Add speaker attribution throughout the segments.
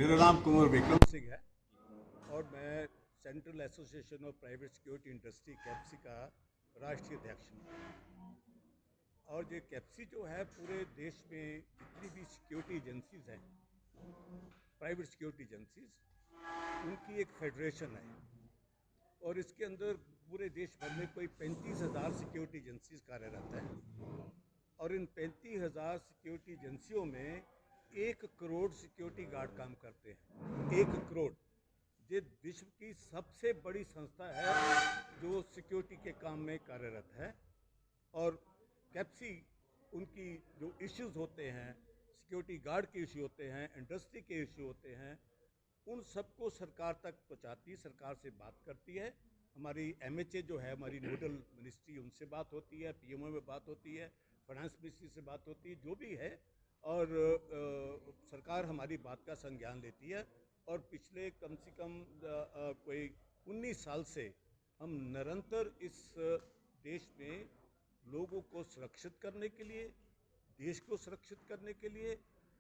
Speaker 1: मेरा नाम कुंवर विक्रम सिंह है और मैं central association of private security industry Capsey का राष्ट्रीय अध्यक्ष हूँ। और ये कैप्सी जो है पूरे देश में जितनी भी सिक्योरिटी एजेंसीज हैं, प्राइवेट सिक्योरिटी एजेंसीज, उनकी एक फेडरेशन है और इसके अंदर पूरे देश भर में कोई 35,000 सिक्योरिटी एजेंसीज कार्यरत हैं और इन 35,000 सिक्योरिटी एजेंसियों में 1 करोड़ सिक्योरिटी गार्ड काम करते हैं। 1 करोड़! ये विश्व की सबसे बड़ी संस्था है जो सिक्योरिटी के काम में कार्यरत है। और कैप्सी उनकी जो इश्यूज होते हैं, सिक्योरिटी गार्ड के इश्यू होते हैं, इंडस्ट्री के इश्यू होते हैं, उन सबको सरकार तक पहुँचाती, सरकार से बात करती है। हमारी MHA जो है, हमारी नोडल मिनिस्ट्री, उनसे बात होती है, PMO में बात होती है, फाइनेंस मिनिस्ट्री से बात होती है, जो भी है। और सरकार हमारी बात का संज्ञान लेती है। और पिछले कम से कम कोई 19 साल से हम निरंतर इस देश में लोगों को सुरक्षित करने के लिए, देश को सुरक्षित करने के लिए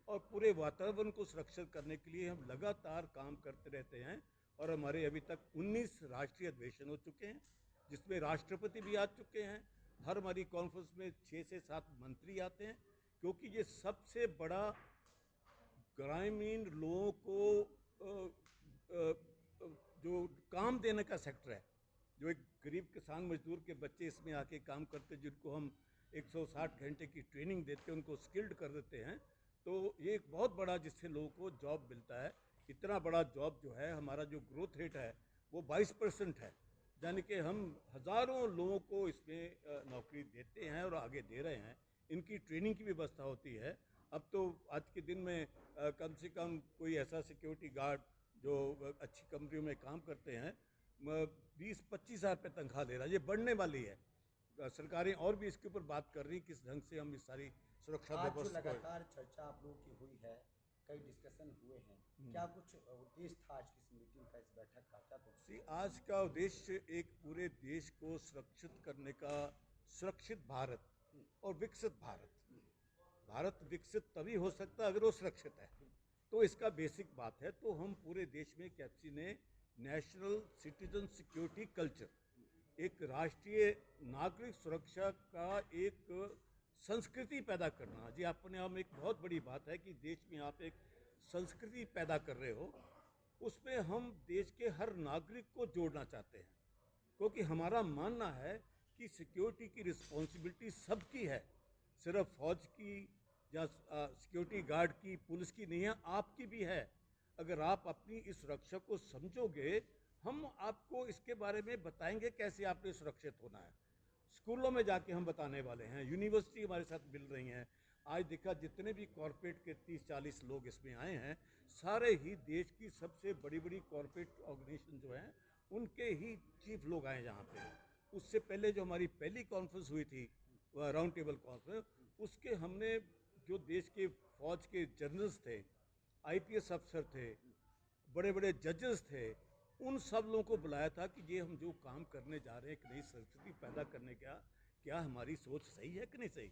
Speaker 1: और पूरे वातावरण को सुरक्षित करने के लिए हम लगातार काम करते रहते हैं। और हमारे अभी तक 19 राष्ट्रीय अधिवेशन हो चुके हैं, जिसमें राष्ट्रपति भी आ चुके हैं। हर हमारी कॉन्फ्रेंस में 6 से 7 मंत्री आते हैं, क्योंकि ये सबसे बड़ा ग्रामीण लोगों को जो काम देने का सेक्टर है। जो एक गरीब किसान मजदूर के बच्चे इसमें आके काम करते, जिनको हम 160 घंटे की ट्रेनिंग देते हैं, उनको स्किल्ड कर देते हैं, तो ये एक बहुत बड़ा जिससे लोगों को जॉब मिलता है। इतना बड़ा जॉब जो है, हमारा जो ग्रोथ रेट है वो 22% है, यानी कि हम हज़ारों लोगों को इसमें नौकरी देते हैं और आगे दे रहे हैं। इनकी ट्रेनिंग की व्यवस्था होती है। अब तो आज के दिन में कम से कम कोई ऐसा सिक्योरिटी गार्ड जो अच्छी कंपनियों में काम करते हैं 20-25 हज़ार रुपये तनख्वाह ले रहा है। ये बढ़ने वाली है। सरकारें और भी इसके ऊपर बात कर रही, किस ढंग से हम इस सारी सुरक्षा
Speaker 2: आज जो
Speaker 1: व्यवस्था को।
Speaker 2: लगातार चर्चा आप लोगों की हुई है, कई डिस्कशन हुए हैं, क्या कुछ उद्देश्य था आज की इस मीटिंग का, इस बैठक का, क्या कुछ?
Speaker 1: आज का उद्देश्य एक पूरे देश को सुरक्षित करने का, सुरक्षित भारत और विकसित भारत। भारत विकसित तभी हो सकता है अगर वो सुरक्षित है, तो इसका बेसिक बात है। तो हम पूरे देश में कैप्सी ने नेशनल सिटीजन सिक्योरिटी कल्चर, एक राष्ट्रीय नागरिक सुरक्षा का एक संस्कृति पैदा करना, जी अपने आप में एक बहुत बड़ी बात है कि देश में आप एक संस्कृति पैदा कर रहे हो। उसमें हम देश के हर नागरिक को जोड़ना चाहते हैं, क्योंकि हमारा मानना है कि सिक्योरिटी की रिस्पॉन्सिबिलिटी सबकी है, सिर्फ फौज की या सिक्योरिटी गार्ड की, पुलिस की नहीं है, आपकी भी है। अगर आप अपनी इस सुरक्षा को समझोगे, हम आपको इसके बारे में बताएंगे कैसे आपने सुरक्षित होना है। स्कूलों में जाके हम बताने वाले हैं, यूनिवर्सिटी हमारे साथ मिल रही हैं। आज देखा जितने भी कॉरपोरेट के 30-40 लोग इसमें आए हैं, सारे ही देश की सबसे बड़ी बड़ी कॉरपोरेट ऑर्गेनाइजेशन जो हैं, उनके ही चीफ लोग आए यहाँ पे। उससे पहले जो हमारी पहली कॉन्फ्रेंस हुई थी, राउंड टेबल कॉन्फ्रेंस, उसके हमने जो देश के फौज के जनरल्स थे, IPS अफसर थे, बड़े बड़े जजेस थे, उन सब लोगों को बुलाया था कि ये हम जो काम करने जा रहे हैं, एक नई संस्कृति पैदा करने का, क्या हमारी सोच सही है कि नहीं सही।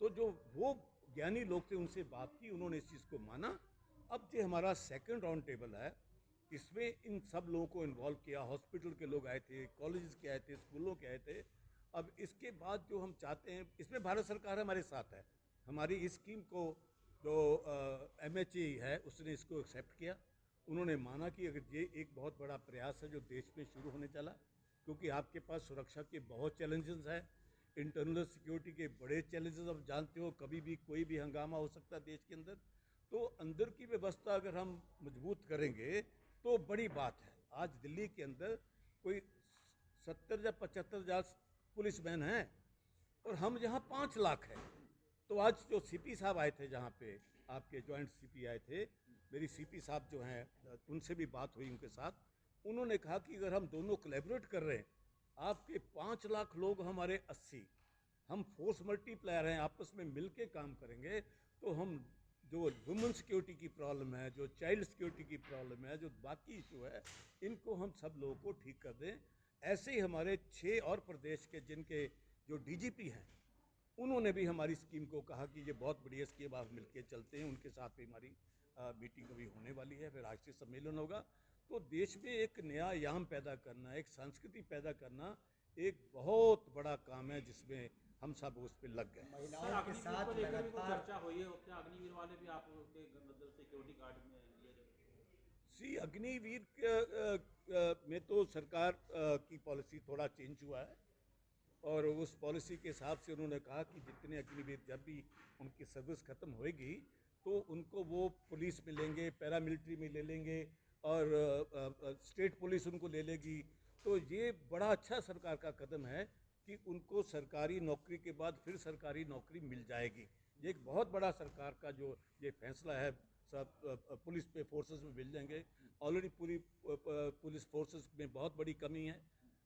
Speaker 1: तो जो वो ज्ञानी लोग थे, उनसे बात की, उन्होंने इस चीज़ को माना। अब जो हमारा सेकंड राउंड टेबल है, इसमें इन सब लोगों को इन्वॉल्व किया। हॉस्पिटल के लोग आए थे, कॉलेज के आए थे, स्कूलों के आए थे। अब इसके बाद जो हम चाहते हैं, इसमें भारत सरकार हमारे साथ है। हमारी इस स्कीम को जो MHA है, उसने इसको एक्सेप्ट किया। उन्होंने माना कि अगर ये एक बहुत बड़ा प्रयास है जो देश में शुरू होने चला, क्योंकि आपके पास सुरक्षा के बहुत चैलेंजेस हैं, इंटरनल सिक्योरिटी के बड़े चैलेंजेस, आप जानते हो कभी भी कोई भी हंगामा हो सकता है देश के अंदर। तो अंदर की व्यवस्था अगर हम मजबूत करेंगे तो बड़ी बात है। आज दिल्ली के अंदर कोई 70 या 75,000 पुलिसमैन हैं और हम यहाँ 5 लाख हैं। तो आज जो CP साहब आए थे, जहाँ पे आपके जॉइंट CP आए थे, मेरी CP साहब जो हैं, उनसे भी बात हुई उनके साथ। उन्होंने कहा कि अगर हम दोनों कोलैबोरेट कर रहे हैं, आपके 5 लाख लोग, हमारे 80, हम फोर्स मल्टीप्लायर हैं, आपस में मिल के काम करेंगे, तो हम जो वुमेन सिक्योरिटी की प्रॉब्लम है, जो चाइल्ड सिक्योरिटी की प्रॉब्लम है, जो बाकी इशू है, इनको हम सब लोगों को ठीक कर दें। ऐसे ही हमारे 6 और प्रदेश के जिनके जो DGP हैं, उन्होंने भी हमारी स्कीम को कहा कि ये बहुत बढ़िया स्कीम, आप मिलके चलते हैं, उनके साथ भी हमारी मीटिंग अभी होने वाली है, फिर राष्ट्रीय सम्मेलन होगा। तो देश में एक नया याम पैदा करना, एक संस्कृति पैदा करना एक बहुत बड़ा काम है, जिसमें हम सब उस पर लग गए।
Speaker 3: सर,
Speaker 2: महिलाओं के
Speaker 3: अग्निवीर
Speaker 2: साथ
Speaker 3: को लेकर भी कोई
Speaker 2: लगातार
Speaker 3: चर्चा हुई है? क्या अग्निवीर वाले भी आपके मतलब सिक्योरिटी गार्ड में लिए जाए?
Speaker 1: सी अग्निवीर में तो सरकार की पॉलिसी थोड़ा चेंज हुआ है, और उस पॉलिसी के हिसाब से उन्होंने कहा कि जितने अग्निवीर जब भी उनकी सर्विस खत्म होएगी तो उनको वो पुलिस में लेंगे, पैरामिलिट्री में ले लेंगे, और स्टेट पुलिस उनको ले लेगी। तो ये बड़ा अच्छा सरकार का कदम है कि उनको सरकारी नौकरी के बाद फिर सरकारी नौकरी मिल जाएगी। ये एक बहुत बड़ा सरकार का जो ये फैसला है, सब पुलिस पे फोर्सेस में मिल जाएंगे। ऑलरेडी पूरी पुलिस फोर्सेस में बहुत बड़ी कमी है,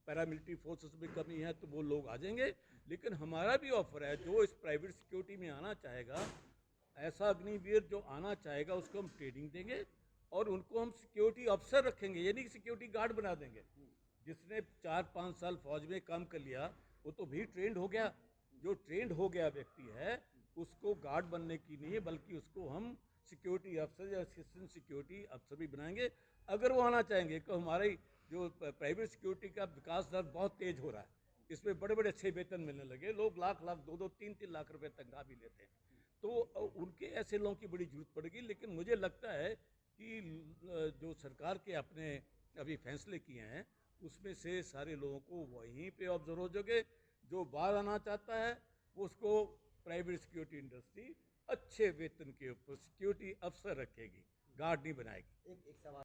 Speaker 1: पैरामिलिट्री फोर्सेस में कमी है, तो वो लोग आ जाएंगे। लेकिन हमारा भी ऑफर है, जो इस प्राइवेट सिक्योरिटी में आना चाहेगा, ऐसा अग्निवीर जो आना चाहेगा उसको हम ट्रेनिंग देंगे और उनको हम सिक्योरिटी अफसर रखेंगे, यानी कि सिक्योरिटी गार्ड बना देंगे। जिसने 4-5 साल फौज में काम कर लिया वो तो भी ट्रेंड हो गया। जो ट्रेंड हो गया व्यक्ति है उसको गार्ड बनने की नहीं है, बल्कि उसको हम सिक्योरिटी अफसर या असिस्टेंट सिक्योरिटी अफसर भी बनाएंगे, अगर वो आना चाहेंगे। तो हमारी जो प्राइवेट सिक्योरिटी का विकास दर बहुत तेज हो रहा है, इसमें बड़े बड़े अच्छे वेतन मिलने लगे, लोग लाख लाख 2-2, 3-3 लाख रुपए तनख्वाह भी लेते हैं। तो उनके ऐसे लोगों की बड़ी जरूरत पड़ेगी। लेकिन मुझे लगता है कि जो सरकार के अपने अभी फैसले किए हैं उसमें से सारे लोगों को वहीं पे ऑब्जर्व हो जाओगे। जो बाहर आना चाहता है उसको प्राइवेट सिक्योरिटी इंडस्ट्री अच्छे वेतन के ऊपर सिक्योरिटी अफसर रखेगी, गार्ड नहीं बनाएगी।
Speaker 2: एक सवाल